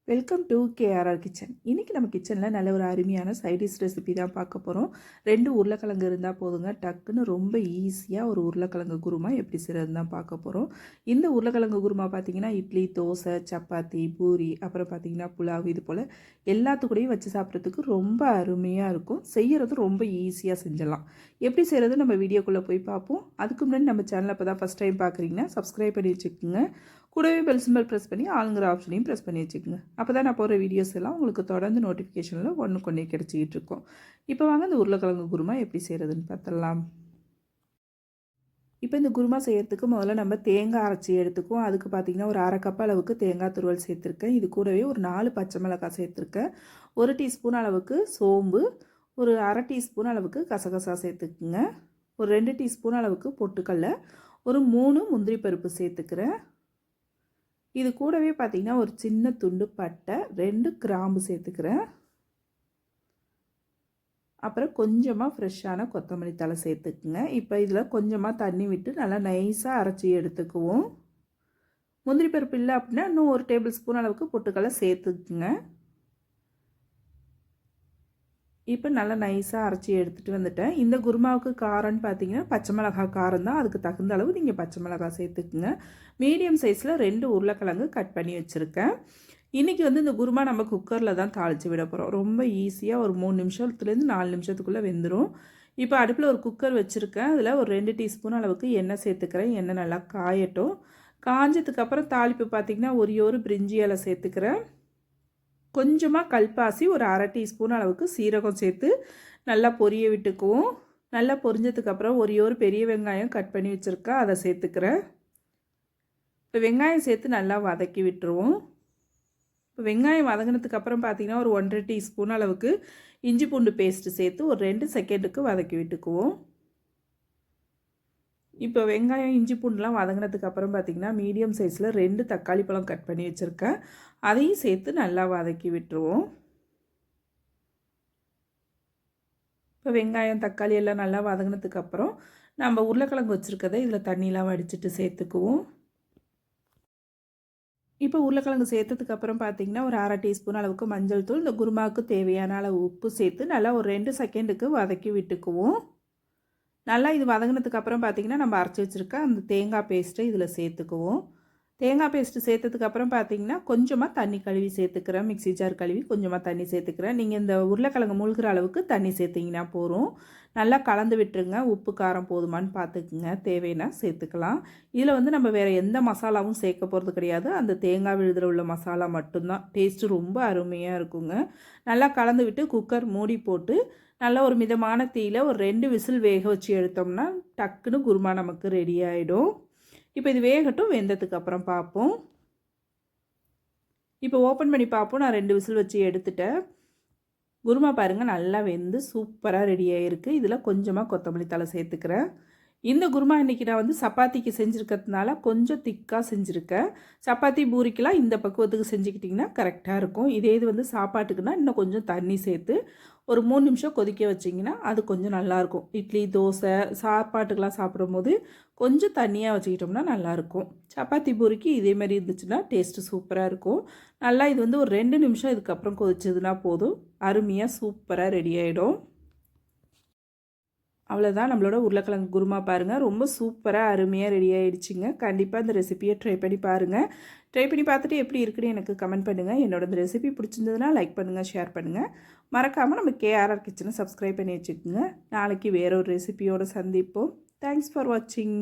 Welcome to KRR kitchen. இன்றைக்கி நம்ம கிச்சனில் நல்ல ஒரு அருமையான சைடிஷ் ரெசிபி தான் பார்க்க போகிறோம். 2 உருளைக்கிழங்கு இருந்தால் போதுங்க, டக்குன்னு ரொம்ப ஈஸியாக ஒரு உருளைக்கிழங்கு குருமா எப்படி செய்கிறதுன்னு தான் பார்க்க போகிறோம். இந்த உருளைக்கிழங்கு குருமா பார்த்திங்கன்னா இட்லி, தோசை, சப்பாத்தி, பூரி, அப்புறம் பார்த்திங்கன்னா புலாவ், இது போல் எல்லாத்துக்கூடையும் வச்சு சாப்பிட்றதுக்கு ரொம்ப அருமையாக இருக்கும். செய்கிறது ரொம்ப ஈஸியாக செஞ்சிடலாம். எப்படி செய்கிறது நம்ம வீடியோக்குள்ளே போய் பார்ப்போம். அதுக்கு முன்னாடி நம்ம சேனலை இப்போ தான் ஃபஸ்ட் டைம் பார்க்குறீங்கன்னா சப்ஸ்கிரைப் பண்ணி வச்சுக்கோங்க. கூடவே பெல் சிம்பல் ப்ரெஸ் பண்ணி ஆளுங்கிற ஆப்ஷனையும் ப்ரெஸ் பண்ணி வச்சுக்கோங்க. அப்போ தான் நான் போகிற வீடியோஸ் எல்லாம் உங்களுக்கு தொடர்ந்து நோட்டிஃபிகேஷனில் ஒன்றுக்கொன்னே கிடச்சிக்கிட்டு இருக்கும். இப்போ வாங்க இந்த உருளைக்கிழங்கு குருமா எப்படி செய்கிறதுன்னு பார்த்துடலாம். இப்போ இந்த குருமா செய்கிறதுக்கு முதல்ல நம்ம தேங்காய் அரைச்சி எடுத்துக்குவோம். அதுக்கு பார்த்திங்கன்னா ஒரு 1/2 கப் அளவுக்கு தேங்காய் துருவல் சேர்த்துருக்கேன். இது கூடவே ஒரு 4 பச்சை மிளகாய் சேர்த்துருக்கேன். 1 டீஸ்பூன் அளவுக்கு சோம்பு, ஒரு 1/2 டீஸ்பூன் அளவுக்கு கசகசா சேர்த்துக்குங்க. ஒரு 2 டீஸ்பூன் அளவுக்கு பொட்டுக்கடலை, ஒரு 3 முந்திரி பருப்பு சேர்த்துக்கிறேன். இது கூடவே பார்த்திங்கன்னா ஒரு சின்ன துண்டு பட்டை, 2 கிராம்பு சேர்த்துக்கிறேன். அப்புறம் கொஞ்சமாக ஃப்ரெஷ்ஷான கொத்தமல்லி தழை சேர்த்துக்குங்க. இப்போ இதில் கொஞ்சமாக தண்ணி விட்டு நல்லா நைஸாக அரைச்சி எடுத்துக்குவோம். முந்திரி பருப்பு இல்லை அப்படின்னா இன்னும் 1 டேபிள் ஸ்பூன் அளவுக்கு பொட்டுக்கடலை சேர்த்துக்குங்க. இப்போ நல்லா நைஸாக அரைச்சி எடுத்துகிட்டு வந்துட்டேன். இந்த குருமாவுக்கு காரம்னு பார்த்தீங்கன்னா பச்சை மிளகாய் காரம் தான். அதுக்கு தகுந்த அளவு நீங்கள் பச்சை மிளகாய் சேர்த்துக்குங்க. மீடியம் சைஸில் 2 உருளைக்கிழங்கு கட் பண்ணி வச்சுருக்கேன். இன்றைக்கி இந்த குருமா நம்ம குக்கரில் தான் தாளித்து விட போகிறோம். ரொம்ப ஈஸியாக ஒரு 3 நிமிஷத்துலேருந்து 4 நிமிஷத்துக்குள்ளே வெந்துடும். இப்போ அடுப்பில் ஒரு குக்கர் வச்சுருக்கேன். அதில் ஒரு 2 டீஸ்பூன் அளவுக்கு எண்ணெய் சேர்த்துக்கிறேன். எண்ணெய் நல்லா காயட்டும். காஞ்சதுக்கப்புறம் தாளிப்பு பார்த்திங்கன்னா ஒரு பிரிஞ்சி இலை சேர்த்துக்கிறேன். கொஞ்சமாக கல்பாசி, ஒரு 1/2 டீஸ்பூன் அளவுக்கு சீரகம் சேர்த்து நல்லா பொரிய விட்டுக்குவோம். நல்லா பொரிஞ்சதுக்கப்புறம் ஒரு பெரிய வெங்காயம் கட் பண்ணி வச்சுருக்கேன், அதை சேர்த்துக்கிறேன். இப்போ வெங்காயம் சேர்த்து நல்லா வதக்கி விட்டுருவோம். இப்போ வெங்காயம் வதங்கினதுக்கப்புறம் பார்த்திங்கன்னா ஒரு 1/2 டீஸ்பூன் அளவுக்கு இஞ்சி பூண்டு பேஸ்ட்டு சேர்த்து ஒரு 2 செகண்டுக்கு வதக்கி விட்டுக்குவோம். இப்போ வெங்காயம் இஞ்சி பூண்டுலாம் வதங்கினதுக்கப்புறம் பார்த்திங்கன்னா மீடியம் சைஸில் 2 தக்காளி பழம் கட் பண்ணி வச்சுருக்கேன், அதையும் சேர்த்து நல்லா வதக்கி விட்டுருவோம். இப்போ வெங்காயம் தக்காளி எல்லாம் நல்லா வதங்கினதுக்கப்புறம் நம்ம உருளைக்கிழங்கு வச்சுருக்கதை இதில் தண்ணியெலாம் வடிச்சிட்டு சேர்த்துக்குவோம். இப்போ உருளைக்கிழங்கு சேர்த்ததுக்கப்புறம் பார்த்திங்கன்னா ஒரு 1/2 டீஸ்பூன் அளவுக்கு மஞ்சள் தூள், இந்த குருமாவுக்கு தேவையான அளவு உப்பு சேர்த்து நல்லா ஒரு 2 செகண்டுக்கு வதக்கி விட்டுக்குவோம். நல்லா இது வதங்கினதுக்கப்புறம் பார்த்திங்கன்னா நம்ம அரைச்சி வச்சுருக்க அந்த தேங்காய் பேஸ்ட்டை இதில் சேர்த்துக்குவோம். தேங்காய் பேஸ்ட்டு சேர்த்ததுக்கப்புறம் பார்த்திங்கன்னா கொஞ்சமாக தண்ணி கழுவி சேர்த்துக்கிறேன். மிக்ஸி ஜார் கழுவி கொஞ்சமாக தண்ணி சேர்த்துக்கிறேன். நீங்கள் இந்த உருளைக்கிழங்கு மூழ்கிற அளவுக்கு தண்ணி சேர்த்திங்கன்னா போதும். நல்லா கலந்து விட்டுருங்க. உப்பு காரம் போதுமான்னு பார்த்துக்குங்க, தேவைன்னா சேர்த்துக்கலாம். இதில் நம்ம வேறு எந்த மசாலாவும் சேர்க்க போகிறது கிடையாது. அந்த தேங்காய் விழுதில் உள்ள மசாலா மட்டும்தான். டேஸ்ட்டு ரொம்ப அருமையாக இருக்குங்க. நல்லா கலந்து விட்டு குக்கர் மூடி போட்டு நல்லா ஒரு மிதமான தீயில் ஒரு 2 விசில் வேக வச்சு எடுத்தோம்னா டக்குன்னு குருமா நமக்கு ரெடி ஆகிடும். இப்போ இது வேகட்டும், வெந்ததுக்கப்புறம் பார்ப்போம். இப்போ ஓப்பன் பண்ணி பார்ப்போம். நான் 2 விசில் வச்சு எடுத்துட்டேன். குருமா பாருங்கள் நல்லா வெந்து சூப்பராக ரெடி ஆகிருக்கு. இதில் கொஞ்சமாக கொத்தமல்லி தழை சேர்த்துக்கிறேன். இந்த குருமா இன்றைக்கி நான் சப்பாத்திக்கு செஞ்சுருக்கிறதுனால கொஞ்சம் திக்காக செஞ்சுருக்கேன். சப்பாத்தி பூரிக்கெலாம் இந்த பக்குவத்துக்கு செஞ்சுக்கிட்டிங்கன்னா கரெக்டாக இருக்கும். இதே இது சாப்பாட்டுக்குன்னா இன்னும் கொஞ்சம் தண்ணி சேர்த்து ஒரு 3 நிமிஷம் கொதிக்க வச்சிங்கன்னா அது கொஞ்சம் நல்லாயிருக்கும். இட்லி, தோசை, சாப்பாட்டுக்கெலாம் சாப்பிடும்போது கொஞ்சம் தண்ணியாக வச்சுக்கிட்டோம்னா நல்லாயிருக்கும். சப்பாத்தி பூரிக்கு இதேமாதிரி இருந்துச்சுன்னா டேஸ்ட்டு சூப்பராக இருக்கும். நல்லா இது ஒரு 2 நிமிஷம் இதுக்கப்புறம் கொதிச்சதுன்னா போதும், அருமையாக சூப்பராக ரெடி ஆகிடும். அவ்வளோதான், நம்மளோட உருளைக்கிழங்கு குருமா பாருங்கள் ரொம்ப சூப்பராக அருமையாக ரெடி ஆகிடுச்சிங்க. கண்டிப்பாக இந்த ரெசிபியை ட்ரை பண்ணி பாருங்கள். ட்ரை பண்ணி பார்த்துட்டு எப்படி இருக்குன்னு எனக்கு கமெண்ட் பண்ணுங்கள். என்னோட இந்த ரெசிபி பிடிச்சிருந்ததுன்னா லைக் பண்ணுங்கள், ஷேர் பண்ணுங்கள். மறக்காமல் நம்ம கேஆர்ஆர் கிச்சனை சப்ஸ்கிரைப் பண்ணி வச்சுக்கோங்க. நாளைக்கு வேற ஒரு ரெசிபியோடு சந்திப்போம். தேங்க்ஸ் ஃபார் வாட்சிங்.